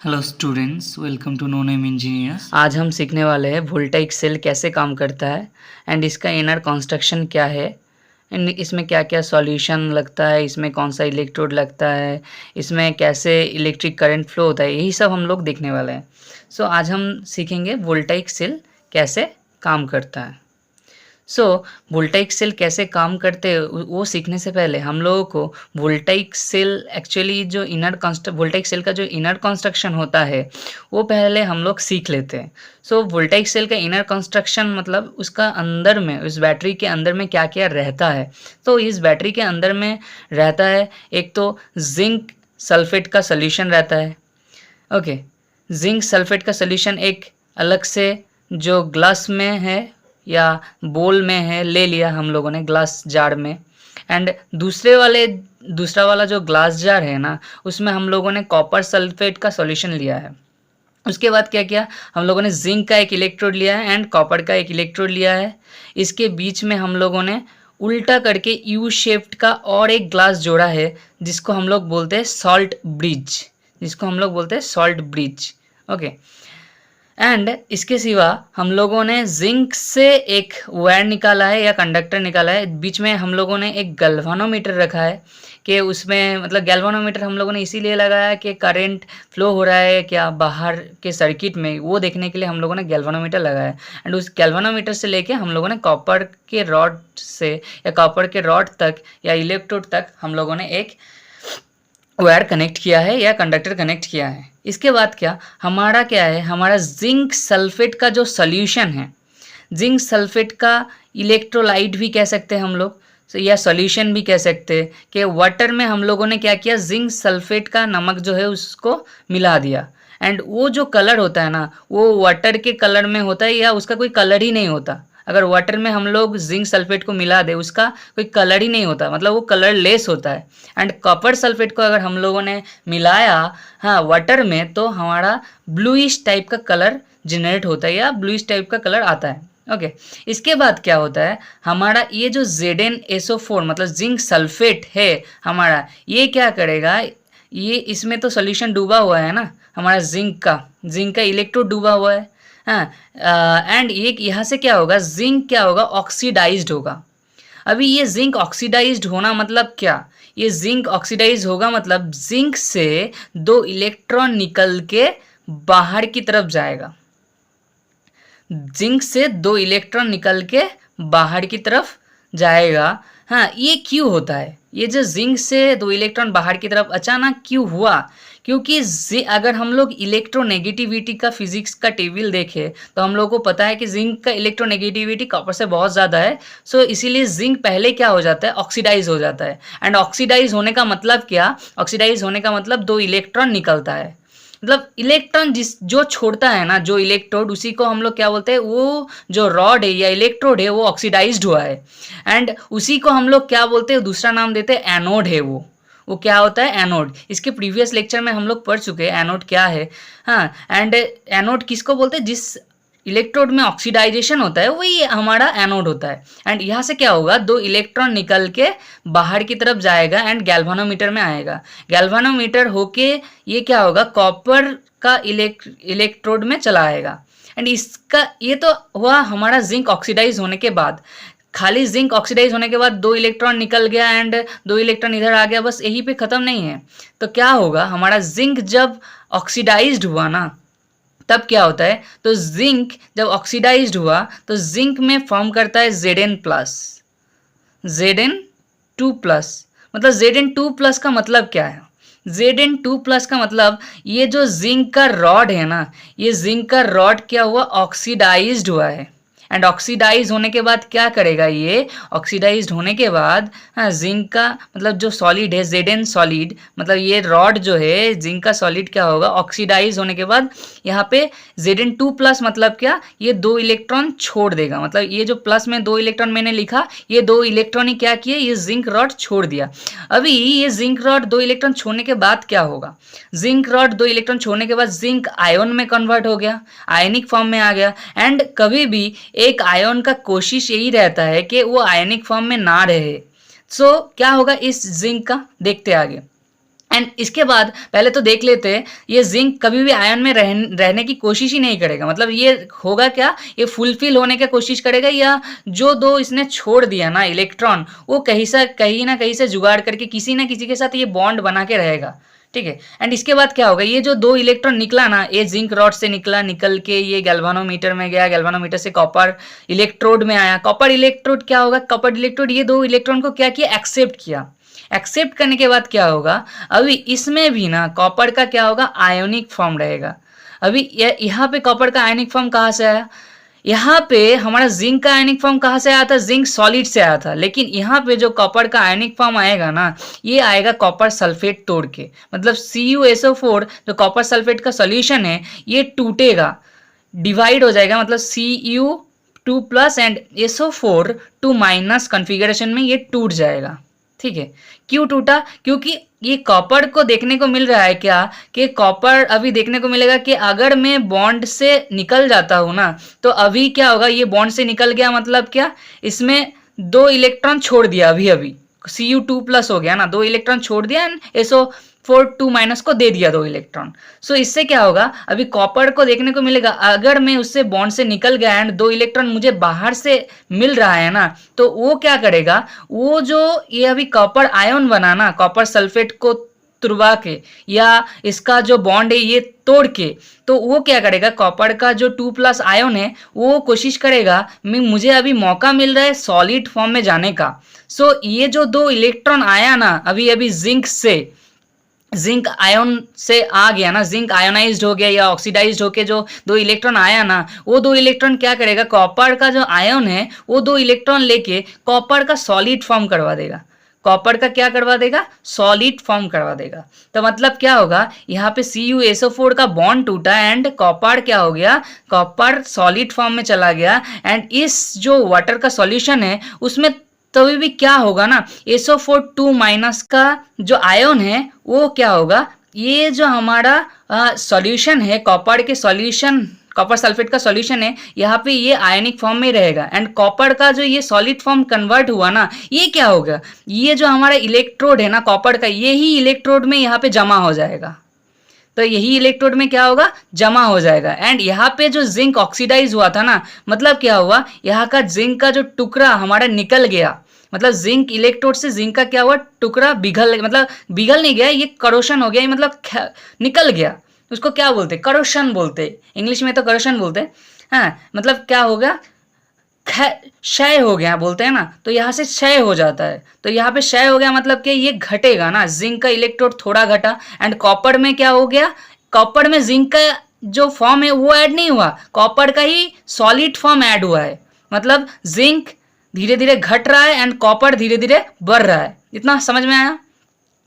Hello students, welcome to no name engineers. आज हम सीखने वाले हैं वोल्टाइक सेल कैसे काम करता है एंड इसका इनर कंस्ट्रक्शन क्या है एंड इसमें क्या क्या सॉल्यूशन लगता है, इसमें कौन सा इलेक्ट्रोड लगता है, इसमें कैसे इलेक्ट्रिक करंट फ्लो होता है, यही सब हम लोग देखने वाले हैं। सो आज हम सीखेंगे वोल्टाइक सेल कैसे काम करता है। सो वोल्टाइक सेल कैसे काम करते हैं वो सीखने से पहले हम लोगों को वोल्टाइक सेल एक्चुअली जो वोल्टाइक सेल का जो इनर कंस्ट्रक्शन होता है वो पहले हम लोग सीख लेते हैं। सो वोल्टाइक सेल का इनर कंस्ट्रक्शन मतलब उसका अंदर में, उस बैटरी के अंदर में क्या क्या रहता है। तो इस बैटरी के अंदर में रहता है, एक तो जिंक सल्फेट का सोल्यूशन रहता है। ओके, जिंक सल्फेट का सोल्यूशन एक अलग से जो ग्लास में है या बोल में है ले लिया हम लोगों ने, ग्लास जार में। एंड दूसरा वाला जो ग्लास जार है ना, उसमें हम लोगों ने कॉपर सल्फेट का सॉल्यूशन लिया है। उसके बाद क्या किया, हम लोगों ने जिंक का एक इलेक्ट्रोड लिया है एंड कॉपर का एक इलेक्ट्रोड लिया है। इसके बीच में हम लोगों ने उल्टा करके यू शेप्ड का और एक ग्लास जोड़ा है जिसको हम लोग बोलते हैं सॉल्ट ब्रिज। ओके, एंड इसके सिवा हम लोगों ने जिंक से एक वायर निकाला है या कंडक्टर निकाला है। बीच में हम लोगों ने एक गैल्वानोमीटर रखा है कि उसमें मतलब गैल्वानोमीटर हम लोगों ने इसीलिए लगाया कि करंट फ्लो हो रहा है क्या बाहर के सर्किट में, वो देखने के लिए हम लोगों ने गैल्वानोमीटर लगाया। एंड उस गैल्वानोमीटर से लेके हम लोगों ने कॉपर के रॉड से या कॉपर के रॉड तक या इलेक्ट्रोड तक हम लोगों ने एक वायर कनेक्ट किया है या कंडक्टर कनेक्ट किया है। इसके बाद क्या है, हमारा जिंक सल्फेट का जो सॉल्यूशन है, जिंक सल्फेट का इलेक्ट्रोलाइट भी कह सकते हैं हम लोग या सॉल्यूशन भी कह सकते हैं कि वाटर में हम लोगों ने क्या किया, जिंक सल्फेट का नमक जो है उसको मिला दिया। एंड वो जो कलर होता है ना, वो वाटर के कलर में होता है या उसका कोई कलर ही नहीं होता। अगर वाटर में हम लोग जिंक सल्फेट को मिला दे उसका कोई कलर ही नहीं होता, मतलब वो कलरलेस होता है। एंड कॉपर सल्फेट को अगर हम लोगों ने मिलाया हाँ वाटर में, तो हमारा ब्लूइश टाइप का कलर जनरेट होता है या ब्लूइश टाइप का कलर आता है। ओके, इसके बाद क्या होता है, हमारा ये जो ZnSO4 मतलब जिंक सल्फेट है हमारा, ये क्या करेगा, ये इसमें तो सोल्यूशन डूबा हुआ है ना, हमारा जिंक का इलेक्ट्रोड डूबा हुआ है। हाँ, एंड ये यहाँ से क्या होगा, जिंक क्या होगा, ऑक्सीडाइज्ड होगा। अभी ये जिंक ऑक्सीडाइज्ड होना मतलब क्या, ये जिंक ऑक्सीडाइज होगा मतलब जिंक से 2 इलेक्ट्रॉन निकल के बाहर की तरफ जाएगा। जिंक से 2 इलेक्ट्रॉन निकल के बाहर की तरफ जाएगा। हाँ, ये क्यों होता है, ये जो जिंक से 2 इलेक्ट्रॉन बाहर की तरफ अचानक क्यों हुआ, क्योंकि अगर हम लोग इलेक्ट्रोनेगेटिविटी का फिजिक्स का टेबल देखें तो हम लोगों को पता है कि जिंक का इलेक्ट्रोनेगेटिविटी कॉपर से बहुत ज़्यादा है। सो इसीलिए जिंक पहले क्या हो जाता है, ऑक्सीडाइज हो जाता है। एंड ऑक्सीडाइज होने का मतलब क्या, ऑक्सीडाइज होने का मतलब 2 इलेक्ट्रॉन निकलता है। मतलब इलेक्ट्रॉन जो छोड़ता है ना, जो इलेक्ट्रोड, उसी को हम लोग क्या बोलते हैं, वो जो रॉड है या इलेक्ट्रोड है वो ऑक्सीडाइज्ड हुआ है। एंड उसी को हम लोग क्या बोलते हैं, दूसरा नाम देते हैं एनोड है। वो क्या होता है, एनोड। इसके प्रीवियस लेक्चर में हम लोग पढ़ चुके हैं एनोड क्या है। हाँ, एंड एनोड किसको बोलते हैं, जिस इलेक्ट्रोड में ऑक्सीडाइजेशन होता है वही हमारा एनोड होता है। एंड यहाँ से क्या होगा, 2 इलेक्ट्रॉन निकल के बाहर की तरफ जाएगा एंड गैल्वानोमीटर में आएगा। गैल्वानोमीटर होके ये क्या होगा, कॉपर का इलेक्ट्रोड में चला आएगा। एंड इसका ये तो हुआ हमारा जिंक ऑक्सीडाइज होने के बाद। खाली जिंक ऑक्सीडाइज होने के बाद 2 इलेक्ट्रॉन निकल गया एंड 2 इलेक्ट्रॉन इधर आ गया, बस यही पे खत्म नहीं है। तो क्या होगा, हमारा जिंक जब ऑक्सीडाइज्ड हुआ ना, तब क्या होता है, तो जिंक जब ऑक्सीडाइज्ड हुआ तो जिंक में फॉर्म करता है Zn2+। मतलब Zn2+ का मतलब क्या है, Zn2+ का मतलब ये जो जिंक का रॉड है ना, ये जिंक का रॉड क्या हुआ, ऑक्सीडाइज्ड हुआ है। एंड ऑक्सीडाइज होने के बाद क्या करेगा, ये ऑक्सीडाइज होने के बाद हाँ जिंक का मतलब जो सॉलिड है Zn सॉलिड, मतलब ये रॉड जो है जिंक का सॉलिड क्या होगा, ऑक्सीडाइज होने के बाद यहाँ पे Zn2+ मतलब क्या, ये 2 इलेक्ट्रॉन छोड़ देगा। मतलब ये जो प्लस में 2 इलेक्ट्रॉन मैंने लिखा, ये 2 इलेक्ट्रॉन ही क्या किए, ये जिंक रॉड छोड़ दिया। अभी ये जिंक रॉड 2 इलेक्ट्रॉन छोड़ने के बाद क्या होगा, जिंक रॉड 2 इलेक्ट्रॉन छोड़ने के बाद जिंक आयन में कन्वर्ट हो गया, आयनिक फॉर्म में आ गया। एंड कभी भी एक आयन का कोशिश यही रहता है कि वो आयनिक फॉर्म में ना रहे। सो क्या होगा इस जिंक का, देखते आगे। एंड इसके बाद पहले तो देख लेते हैं, ये जिंक कभी भी आयन में रहने की कोशिश ही नहीं करेगा। मतलब ये होगा क्या, ये फुलफिल होने की कोशिश करेगा, या जो दो इसने छोड़ दिया ना इलेक्ट्रॉन, वो कहीं ना कहीं से जुगाड़ करके किसी ना किसी के साथ ये बॉन्ड बना के रहेगा। ठीक है। एंड इसके बाद क्या होगा, ये जो दो इलेक्ट्रॉन निकला ना, ये जिंक रॉड से निकला, निकल के ये गैल्वानोमीटर में गया, गैल्वानोमीटर से कॉपर इलेक्ट्रोड में आया। कॉपर इलेक्ट्रोड क्या होगा, कॉपर इलेक्ट्रोड ये दो इलेक्ट्रॉन को क्या किया, एक्सेप्ट किया। एक्सेप्ट करने के बाद क्या होगा, अभी इसमें भी ना कॉपर का क्या होगा, आयोनिक फॉर्म रहेगा। अभी यहाँ पे कॉपर का आयोनिक फॉर्म कहाँ से आया, यहाँ पे हमारा जिंक का आयनिक फॉर्म कहाँ से आया था, जिंक सॉलिड से आया था। लेकिन यहाँ पे जो कॉपर का आयनिक फॉर्म आएगा ना, ये आएगा कॉपर सल्फेट तोड़ के। मतलब CuSO4 जो कॉपर सल्फेट का सॉल्यूशन है, ये टूटेगा, डिवाइड हो जाएगा। मतलब Cu2+ एंड SO4 2- कॉन्फ़िगरेशन में ये टूट जाएगा। ठीक है। क्यों टूटा, क्योंकि ये कॉपर को देखने को मिल रहा है क्या, कि कॉपर अभी देखने को मिलेगा कि अगर मैं बॉन्ड से निकल जाता हूं ना, तो अभी क्या होगा, ये बॉन्ड से निकल गया, मतलब क्या, इसमें दो इलेक्ट्रॉन छोड़ दिया, अभी अभी Cu2+ हो गया ना, दो इलेक्ट्रॉन छोड़ दिया, एंड SO4 2- को दे दिया दो इलेक्ट्रॉन। सो इससे क्या होगा, अभी कॉपर को देखने को मिलेगा, अगर मैं उससे बॉन्ड से निकल गया एंड दो इलेक्ट्रॉन मुझे बाहर से मिल रहा है ना, तो वो क्या करेगा, वो जो ये अभी कॉपर आयन बना ना, कॉपर सल्फेट को तुड़वा के या इसका जो बॉन्ड है ये तोड़ के, तो वो क्या करेगा, कॉपर का जो 2+ आयन है वो कोशिश करेगा, मुझे अभी मौका मिल रहा है सॉलिड फॉर्म में जाने का। सो ये जो दो इलेक्ट्रॉन आया ना, अभी अभी जिंक आयन से आ गया ना, जिंक आयोनाइज्ड हो गया या ऑक्सीडाइज्ड होके जो दो इलेक्ट्रॉन आया ना, वो दो इलेक्ट्रॉन क्या करेगा, कॉपर का जो आयन है वो दो इलेक्ट्रॉन लेके कॉपर का सॉलिड फॉर्म करवा देगा। कॉपर का क्या करवा देगा, सॉलिड फॉर्म करवा देगा। तो मतलब क्या होगा, यहाँ पे CuSO4 का बॉन्ड टूटा एंड कॉपर क्या हो गया, कॉपर सॉलिड फॉर्म में चला गया। एंड इस जो वाटर का सॉल्यूशन है उसमें तभी भी क्या होगा ना, SO4 2- का जो आयन है वो क्या होगा, ये जो हमारा सॉल्यूशन है, कॉपर के सॉल्यूशन, कॉपर सल्फेट का सॉल्यूशन है, यहाँ पे ये आयनिक फॉर्म में रहेगा। एंड कॉपर का जो ये सॉलिड फॉर्म कन्वर्ट हुआ ना, ये क्या होगा, ये जो हमारा इलेक्ट्रोड है ना कॉपर का, यही इलेक्ट्रोड में यहाँ पे जमा हो जाएगा। तो यही इलेक्ट्रोड में क्या होगा, जमा हो जाएगा। एंड यहाँ पे जो जिंक ऑक्सीडाइज हुआ था ना, मतलब क्या हुआ, यहाँ का जिंक का जो टुकड़ा हमारा निकल गया। मतलब जिंक इलेक्ट्रोड से जिंक का क्या हुआ, टुकड़ा मतलब बिगल नहीं गया, ये करोशन हो गया, मतलब निकल गया। उसको क्या बोलते, करोशन बोलते, इंग्लिश में तो करोशन बोलते। हाँ, मतलब क्या हो गया, क्षय हो गया बोलते हैं ना, तो यहाँ से क्षय हो जाता है। तो यहाँ पे क्षय हो गया मतलब कि ये घटेगा ना, जिंक का इलेक्ट्रोड थोड़ा घटा। एंड कॉपर में क्या हो गया, कॉपर में जिंक का जो फॉर्म है वो ऐड नहीं हुआ, कॉपर का ही सॉलिड फॉर्म ऐड हुआ है। मतलब जिंक धीरे धीरे घट रहा है एंड कॉपर धीरे धीरे बढ़ रहा है। इतना समझ में आया।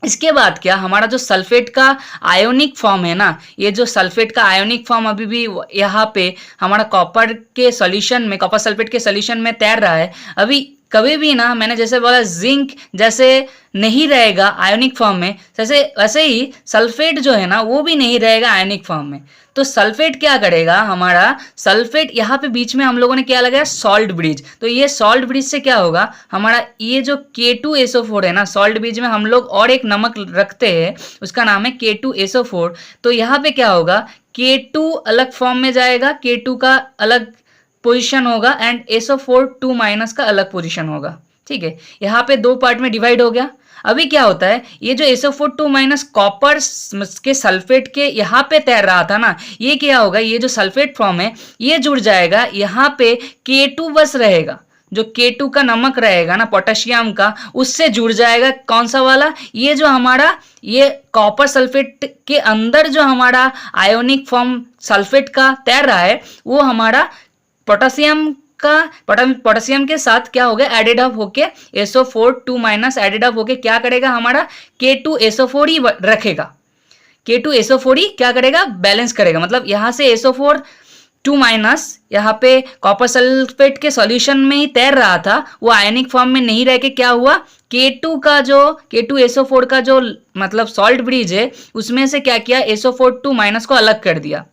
इसके बाद क्या, हमारा जो सल्फेट का आयोनिक फॉर्म है ना, ये जो सल्फेट का आयोनिक फॉर्म अभी भी यहाँ पे हमारा कॉपर के सॉल्यूशन में, कॉपर सल्फेट के सॉल्यूशन में तैर रहा है। अभी कभी भी ना, मैंने जैसे बोला जिंक जैसे नहीं रहेगा आयोनिक फॉर्म में, वैसे ही सल्फेट जो है ना वो भी नहीं रहेगा आयोनिक फॉर्म में। तो सल्फेट क्या करेगा, हमारा सल्फेट यहाँ पे बीच में हम लोगों ने क्या लगाया, सॉल्ट ब्रिज। तो ये सॉल्ट ब्रिज से क्या होगा, हमारा ये जो K2SO4 है ना, सॉल्ट ब्रिज में हम लोग और एक नमक रखते हैं, उसका नाम है K2SO4। तो यहाँ पे क्या होगा, K2 अलग फॉर्म में जाएगा, K2 का अलग पोजीशन होगा एंड SO4 2- का अलग पोजीशन होगा। ठीक है, यहाँ पे दो पार्ट में डिवाइड हो गया। अभी क्या होता है, ये जो SO4 2- कॉपर के सल्फेट के यहाँ पे तैर रहा था ना, ये क्या होगा, ये जो सल्फेट फॉर्म है ये जुड़ जाएगा, यहाँ पे K2 बस रहेगा, जो K2 का नमक रहेगा ना पोटेशियम का, उससे जुड़ जाएगा। कौन सा वाला, ये जो हमारा ये कॉपर सल्फेट के अंदर जो हमारा आयोनिक फॉर्म सल्फेट का तैर रहा है, वो हमारा पोटेशियम के साथ क्या हो गया, एडेड अप होके SO4 2- एडेड अप होके क्या करेगा, हमारा K2SO4 ही रखेगा। K2SO4 ही क्या करेगा, बैलेंस करेगा। मतलब यहाँ से SO4 2- यहाँ पे कॉपर सल्फेट के सॉल्यूशन में ही तैर रहा था, वो आयनिक फॉर्म में नहीं रह के क्या हुआ, K2SO4 का जो मतलब सॉल्ट ब्रिज है उसमें से क्या किया, SO4 2- को अलग कर दिया।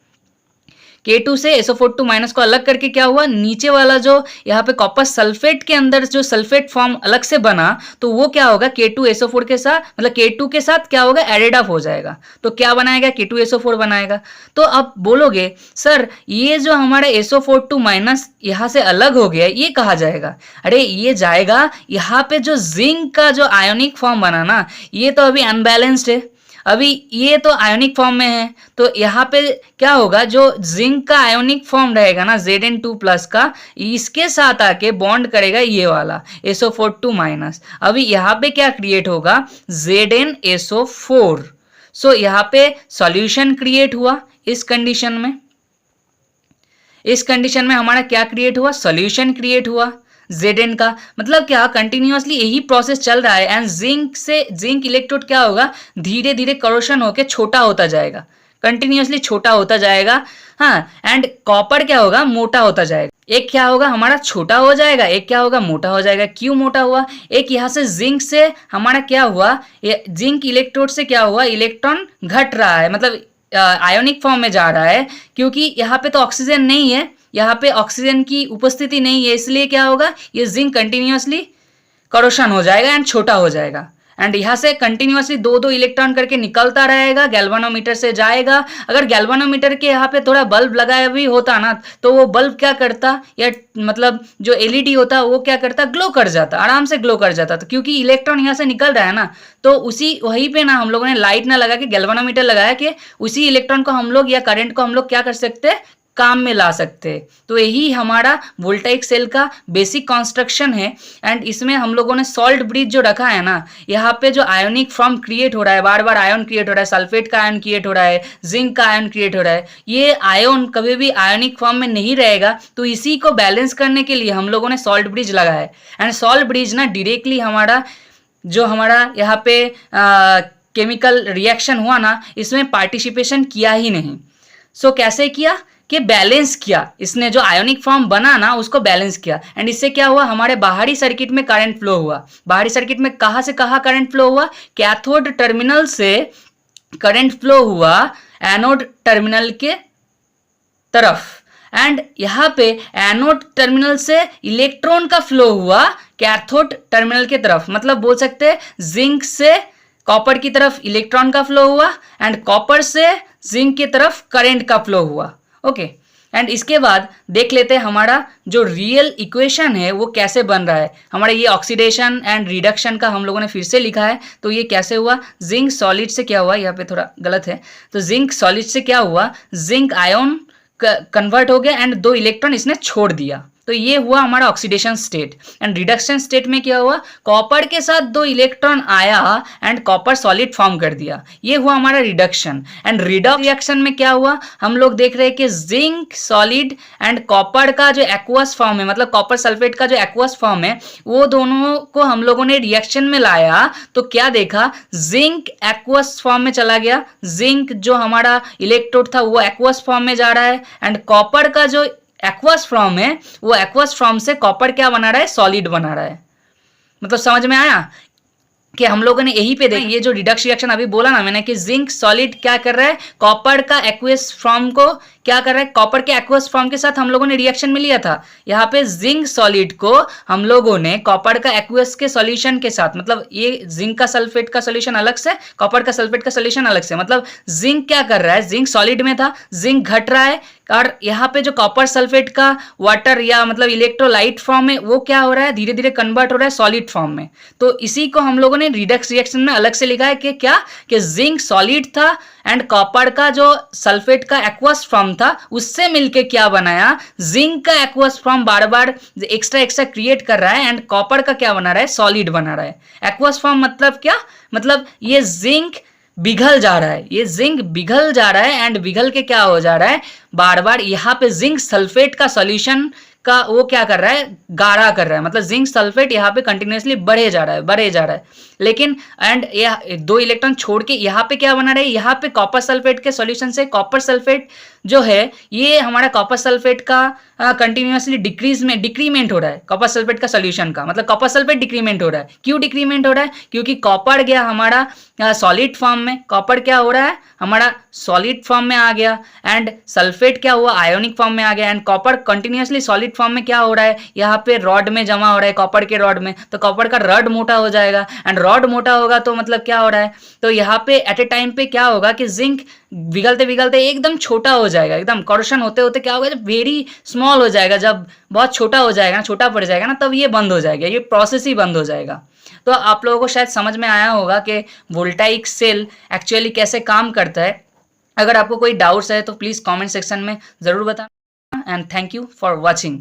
K2 से SO42 माइनस को अलग करके क्या हुआ, नीचे वाला जो यहाँ पे कॉपर सल्फेट के अंदर जो सल्फेट फॉर्म अलग से बना, तो वो क्या होगा K2SO4 के साथ, मतलब K2 के साथ क्या होगा, एडेड अप हो जाएगा। तो क्या बनाएगा, K2SO4 बनाएगा। तो आप बोलोगे सर ये जो हमारा SO42 माइनस यहाँ से अलग हो गया ये कहा जाएगा, अरे ये जाएगा यहाँ पे जो जिंक का जो आयोनिक फॉर्म बना ना, ये तो अभी अनबैलेंस्ड है, अभी ये तो आयोनिक फॉर्म में है, तो यहाँ पे क्या होगा, जो जिंक का आयोनिक फॉर्म रहेगा ना Zn2 प्लस का, इसके साथ आके बॉन्ड करेगा ये वाला SO42 माइनस। अभी यहाँ पे क्या क्रिएट होगा, ZnSO4। सो यहाँ पे सॉल्यूशन क्रिएट हुआ। इस कंडीशन में हमारा क्या क्रिएट हुआ, सॉल्यूशन क्रिएट हुआ Zn का। मतलब क्या, कंटिन्यूअसली यही प्रोसेस चल रहा है एंड जिंक इलेक्ट्रोड क्या होगा, धीरे धीरे करोशन होके छोटा होता जाएगा, कंटिन्यूअसली छोटा होता जाएगा। हाँ, एंड कॉपर क्या होगा, मोटा होता जाएगा। एक क्या होगा हमारा छोटा हो जाएगा, एक क्या होगा मोटा हो जाएगा। क्यों मोटा हुआ, एक यहाँ से जिंक से हमारा क्या हुआ, जिंक इलेक्ट्रोड से क्या हुआ, इलेक्ट्रॉन घट रहा है, मतलब आयोनिक फॉर्म में जा रहा है, क्योंकि यहाँ पे तो ऑक्सीजन नहीं है, यहाँ पे ऑक्सीजन की उपस्थिति नहीं है, इसलिए क्या होगा, ये जिंक कंटिन्यूअसली करोशन हो जाएगा एंड छोटा हो जाएगा। एंड यहाँ से कंटिन्यूअसली दो दो इलेक्ट्रॉन करके निकलता रहेगा, गैल्वानोमीटर से जाएगा। अगर गैल्वानोमीटर के यहाँ पे थोड़ा बल्ब लगाया भी होता ना, तो वो बल्ब क्या करता, या मतलब जो एलईडी होता वो क्या करता, ग्लो कर जाता, आराम से ग्लो कर जाता। तो क्योंकि इलेक्ट्रॉन यहाँ से निकल रहा है ना, तो उसी वहीं पे ना हम लोगों ने लाइट ना लगा के गैल्वानोमीटर लगाया कि उसी इलेक्ट्रॉन को हम लोग या करंट को हम लोग क्या कर सकते हैं, काम में ला सकते हैं। तो यही हमारा वोल्टाइक सेल का बेसिक कंस्ट्रक्शन है। एंड इसमें हम लोगों ने सॉल्ट ब्रिज जो रखा है ना, यहाँ पे जो आयोनिक फॉर्म क्रिएट हो रहा है, बार बार आयन क्रिएट हो रहा है, सल्फेट का आयन क्रिएट हो रहा है, जिंक का आयन क्रिएट हो रहा है, ये आयन कभी भी आयोनिक फॉर्म में नहीं रहेगा। तो इसी को बैलेंस करने के लिए हम लोगों ने सॉल्ट ब्रिज लगाया है। एंड सॉल्ट ब्रिज ना डायरेक्टली हमारा यहाँ पे केमिकल रिएक्शन हुआ ना, इसमें पार्टिसिपेशन किया ही नहीं। सो कैसे किया कि बैलेंस किया, इसने जो आयोनिक फॉर्म बना ना उसको बैलेंस किया। एंड इससे क्या हुआ, हमारे बाहरी सर्किट में करंट फ्लो हुआ। बाहरी सर्किट में कहाँ से कहाँ करंट फ्लो हुआ, कैथोड टर्मिनल से करंट फ्लो हुआ एनोड टर्मिनल के तरफ। एंड यहाँ पे एनोड टर्मिनल से इलेक्ट्रॉन का फ्लो हुआ कैथोड टर्मिनल के तरफ। मतलब बोल सकते हैं जिंक से कॉपर की तरफ इलेक्ट्रॉन का फ्लो हुआ एंड कॉपर से जिंक की तरफ करंट का फ्लो हुआ। ओके, एंड इसके बाद देख लेते हैं हमारा जो रियल इक्वेशन है वो कैसे बन रहा है। हमारा ये ऑक्सीडेशन एंड रिडक्शन का हम लोगों ने फिर से लिखा है। तो ये कैसे हुआ, जिंक सॉलिड से क्या हुआ, यहाँ पे थोड़ा गलत है, तो जिंक सॉलिड से क्या हुआ, जिंक आयन कन्वर्ट हो गया एंड 2 इलेक्ट्रॉन इसने छोड़ दिया। तो ये हुआ हमारा oxidation state. And reduction state में क्या हुआ, कॉपर के साथ 2 इलेक्ट्रॉन आया एंड कॉपर सॉलिड फॉर्म कर दिया, ये हुआ हमारा रिडक्शन। एंड रिडक्स रिएक्शन में क्या हुआ, हम लोग देख रहे हैं कि जिंक सॉलिड एंड कॉपर का जो एक्वस फॉर्म है, मतलब कॉपर सल्फेट का जो एक्वस फॉर्म है, वो दोनों को हम लोगों ने रिएक्शन में लाया। तो क्या देखा, जिंक एक्वस फॉर्म में चला गया, जिंक जो हमारा इलेक्ट्रोड था वो एक्वस फॉर्म में जा रहा है। एंड कॉपर का जो एक्वस फॉर्म है वो एक्वस फॉर्म से कॉपर क्या बना रहा है, सॉलिड बना रहा है। मतलब समझ में आया कि हम लोगों ने यही पे देखा, ये जो रिडक्स रिएक्शन अभी बोला ना मैंने कि जिंक सॉलिड क्या कर रहा है, कॉपर का एक्वस फॉर्म को क्या कर रहा है, कॉपर के एक्वस फॉर्म के साथ हम लोगों ने रिएक्शन में लिया था। यहाँ पे जिंक सॉलिड को हम लोगों ने कॉपर का एक्वस के सॉल्यूशन के साथ, मतलब ये जिंक का सल्फेट का सॉल्यूशन अलग से, कॉपर का सल्फेट का सॉल्यूशन अलग से, मतलब जिंक क्या कर रहा है, जिंक सॉलिड में था, जिंक घट रहा है, और यहाँ पे जो कॉपर सल्फेट का वाटर या मतलब इलेक्ट्रोलाइट फॉर्म है वो क्या हो रहा है, धीरे धीरे कन्वर्ट हो रहा है सॉलिड फॉर्म में। तो इसी को हम लोगों ने रिडक्स रिएक्शन में अलग से लिखा है कि क्या, कि जिंक सॉलिड था एंड कॉपर का जो सल्फेट का एक्वस फॉर्म था उससे मिलके क्या बनाया, जिंक का एक्वस फॉर्म बार बार एक्स्ट्रा क्रिएट कर रहा है एंड कॉपर का क्या बना रहा है, सॉलिड बना रहा है। एक्वस फॉर्म मतलब क्या, मतलब ये जिंक पिघल जा रहा है, ये जिंक पिघल जा रहा है एंड पिघल के क्या हो जा रहा है, बार बार यहाँ पे जिंक सल्फेट का सॉल्यूशन का वो क्या कर रहा है, गाढ़ा कर रहा है। मतलब जिंक सल्फेट यहाँ पे कंटिन्यूसली बढ़े जा रहा है। लेकिन एंड ये 2 इलेक्ट्रॉन छोड़ के यहाँ पे क्या बना रहा है, यहाँ पे कॉपर सल्फेट के सॉल्यूशन से कॉपर सल्फेट जो है ये हमारा कॉपर सल्फेट का कंटिन्यूसली डिक्रीमेंट हो रहा है कॉपर सल्फेट का सोल्यूशन का, मतलब कॉपर सल्फेट डिक्रीमेंट हो रहा है। क्यों डिक्रीमेंट हो रहा है? क्योंकि कॉपर गया हमारा सॉलिड फॉर्म में, कॉपर क्या हो रहा है हमारा सॉलिड फॉर्म में आ गया, एंड सल्फेट क्या हुआ आयोनिक फॉर्म में आ गया, and copper continuously solid form में क्या हो रहा है यहाँ पे रॉड में जमा हो रहा है, कॉपर के रॉड में, तो कॉपर का रॉड मोटा हो जाएगा, एंड रॉड मोटा होगा तो मतलब क्या हो रहा है, तो यहाँ पे एट ए टाइम पे क्या होगा कि जिंक पिघलते पिघलते एकदम छोटा हो जाएगा, एकदम कॉर्रोशन होते होते क्या होगा जब वेरी स्मॉल हो जाएगा, जब बहुत छोटा हो जाएगा ना, छोटा पड़ जाएगा ना, तब ये बंद हो जाएगा, ये प्रोसेस ही बंद हो जाएगा। तो आप लोगों को शायद समझ में आया होगा कि वोल्टाइक सेल एक्चुअली कैसे काम करता है। अगर आपको कोई डाउट्स है तो प्लीज़ कमेंट सेक्शन में ज़रूर बताना, and thank you for watching.